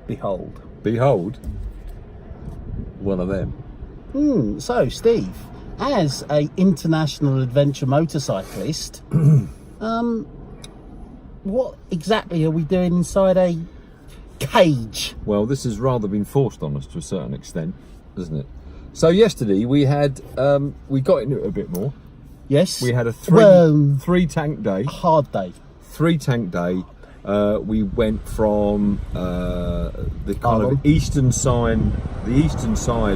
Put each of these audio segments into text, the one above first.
Behold. Behold, one of them. So, Steve, as a international adventure motorcyclist, what exactly are we doing inside a cage? Well, this has rather been forced on us to a certain extent, hasn't it? So yesterday we had, we got into it a bit more. Yes. We had a three tank day. Hard day. 3 tank day. We went from the kind of eastern side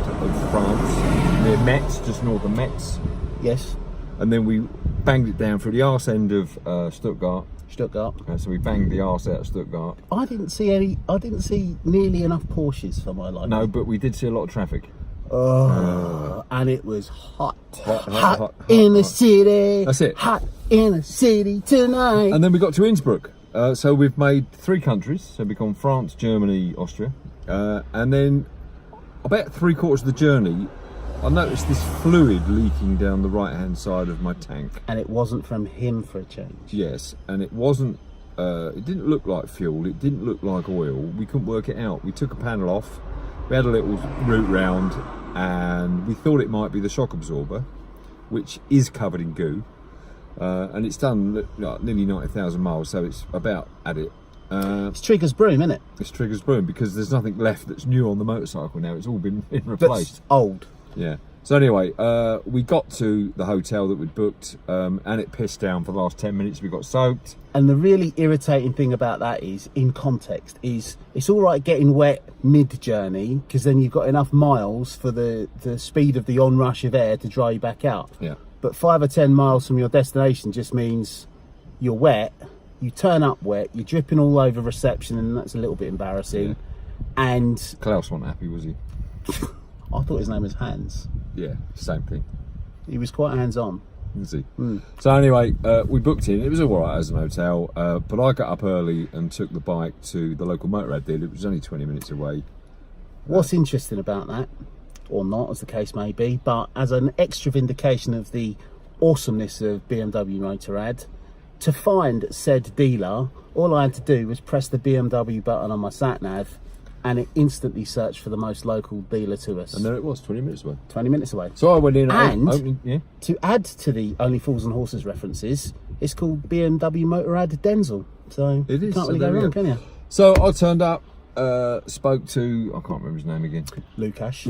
of France, near Metz, just north of Metz. Yes. And then we banged it down through the arse end of Stuttgart. So we banged the arse out of Stuttgart. I didn't see nearly enough Porsches for my life. No, but we did see a lot of traffic. And it was hot in the city. That's it. Hot in the city tonight. And then we got to Innsbruck. So we've made 3 countries. So we've gone France, Germany, Austria. And then about 3/4 of the journey, I noticed this fluid leaking down the right-hand side of my tank. And it wasn't from him for a change. Yes, and it wasn't, it didn't look like fuel, it didn't look like oil. We couldn't work it out. We took a panel off, we had a little route round, and we thought it might be the shock absorber, which is covered in goo. And it's done nearly 90,000 miles, so it's about at it. It's Trigger's broom, isn't it? It's Trigger's broom, because there's nothing left that's new on the motorcycle now. It's all been replaced. That's old. Yeah. So anyway, we got to the hotel that we'd booked, and it pissed down for the last 10 minutes. We got soaked. And the really irritating thing about that is, in context, is it's all right getting wet mid-journey, because then you've got enough miles for the speed of the onrush of air to dry you back out. Yeah. But 5 or 10 miles from your destination just means you're wet, you turn up wet, you're dripping all over reception, and that's a little bit embarrassing. Yeah. And Klaus wasn't happy, was he? I thought his name was Hans. Yeah, same thing. He was quite hands-on. Was he? So anyway, we booked in. It was all right as an hotel, but I got up early and took the bike to the local Motorrad dealer. It was only 20 minutes away. What's interesting about that, or not, as the case may be, but as an extra vindication of the awesomeness of BMW Motorrad, to find said dealer, all I had to do was press the BMW button on my sat-nav, and it instantly searched for the most local dealer to us. And there it was, 20 minutes away. 20 minutes away. So I went in and yeah. To add to the Only Fools and Horses references, it's called BMW Motorrad Denzel. So it is. You can't really go wrong, can you? So I turned up, spoke to, I can't remember his name again. Lukash,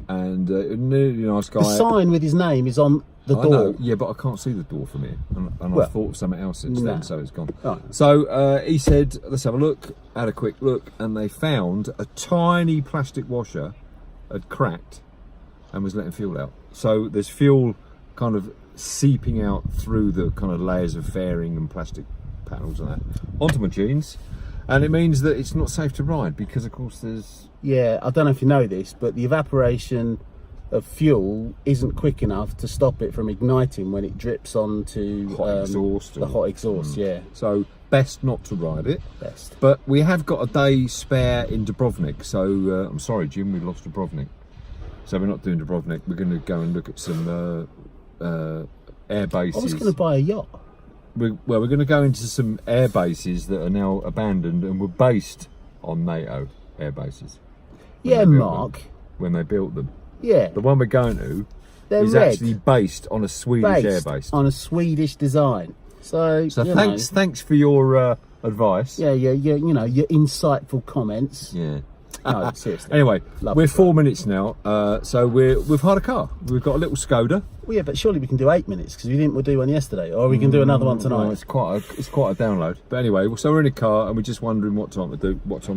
and a really nice guy. The sign with his name is on the door. Know, yeah, but I can't see the door from here, and I thought of something else since then, so it's gone. Right. So he said, let's have a look. Had a quick look, and they found a tiny plastic washer had cracked and was letting fuel out. So there's fuel kind of seeping out through the kind of layers of fairing and plastic panels and that onto my jeans, and it means that it's not safe to ride because, of course, there's... Yeah, I don't know if you know this, but the evaporation of fuel isn't quick enough to stop it from igniting when it drips onto the hot exhaust. Yeah. So best not to ride it. Best. But we have got a day spare in Dubrovnik, so I'm sorry, Jim, we lost Dubrovnik. So we're not doing Dubrovnik. We're going to go and look at some air bases. I was going to buy a yacht. We're going to go into some air bases that are now abandoned and were based on NATO air bases. Yeah, Mark. When they built them. Yeah. The one we're going to is actually based on a Swedish air base. On a Swedish design. So thanks for your advice. Yeah, you know, your insightful comments. Yeah. No, seriously. Anyway, we're 4 minutes now, so we've hired a car. We've got a little Skoda. Well, yeah, but surely we can do 8 minutes because we didn't do one yesterday, or we can do another one tonight. Well, it's quite a download. But anyway, so we're in a car and we're just wondering what time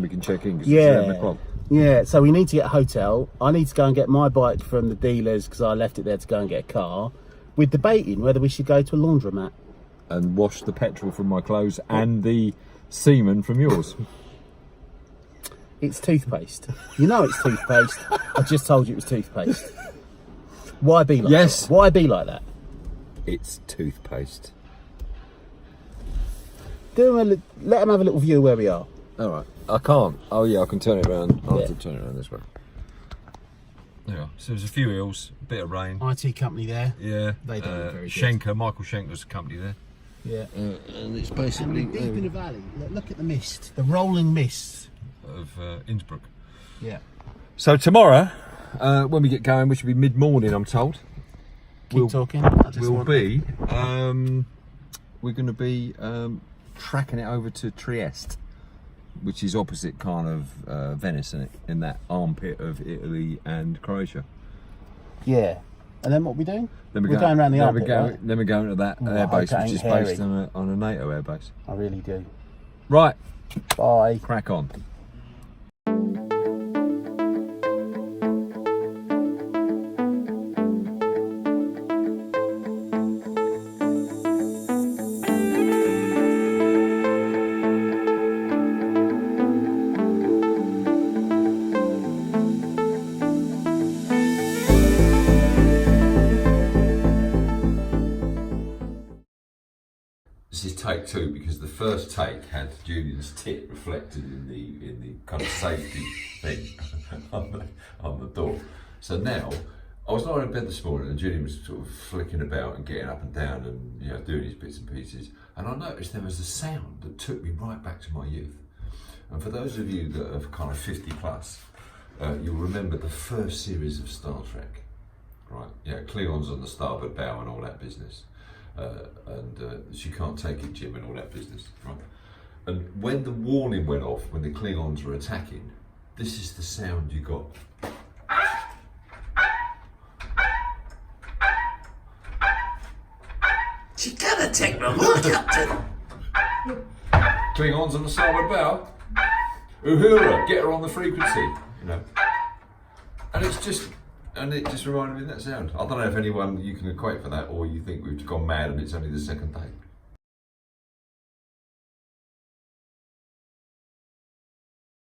we can check in. 'Cause it's 11 o'clock. Yeah, so we need to get a hotel. I need to go and get my bike from the dealers because I left it there to go and get a car. We're debating whether we should go to a laundromat and wash the petrol from my clothes and the semen from yours. It's toothpaste. You know it's toothpaste. I just told you it was toothpaste. Why be like that? Why be like that? It's toothpaste. Let them have a little view of where we are. All right. I can't. Oh yeah, I can turn it around. I have to turn it around this way. Yeah. So there's a few hills, a bit of rain. IT company there. Yeah. They don't look very Schenker, Michael Schenker's company there. Yeah. And it's basically deep in the valley. Look at the mist, the rolling mist. Innsbruck. Yeah. So tomorrow, when we get going, which will be mid-morning, I'm told. Keep talking. We're going to be tracking it over to Trieste, which is opposite kind of Venice, isn't it? In that armpit of Italy and Croatia. Yeah. And then what are we doing? Then we're going around the armpit, right? Then we're going to that airbase, which is based on a NATO airbase. I really do. Right. Bye. Crack on. This is take two because the first take had Julian's tit reflected in the kind of safety thing on the door. So now I was lying in bed this morning and Julian was sort of flicking about and getting up and down and doing his bits and pieces, and I noticed there was a sound that took me right back to my youth. And for those of you that are kind of 50 plus, you'll remember the first series of Star Trek, right? Yeah, Klingons on the starboard bow and all that business. And she can't take it, Jim, and all that business, right? And when the warning went off, when the Klingons were attacking, this is the sound you got. She gotta take the look, Captain. Klingons on the starboard bow. Uhura, get her on the frequency, And it just reminded me of that sound. I don't know if anyone you can equate for that, or you think we've gone mad and it's only the second day.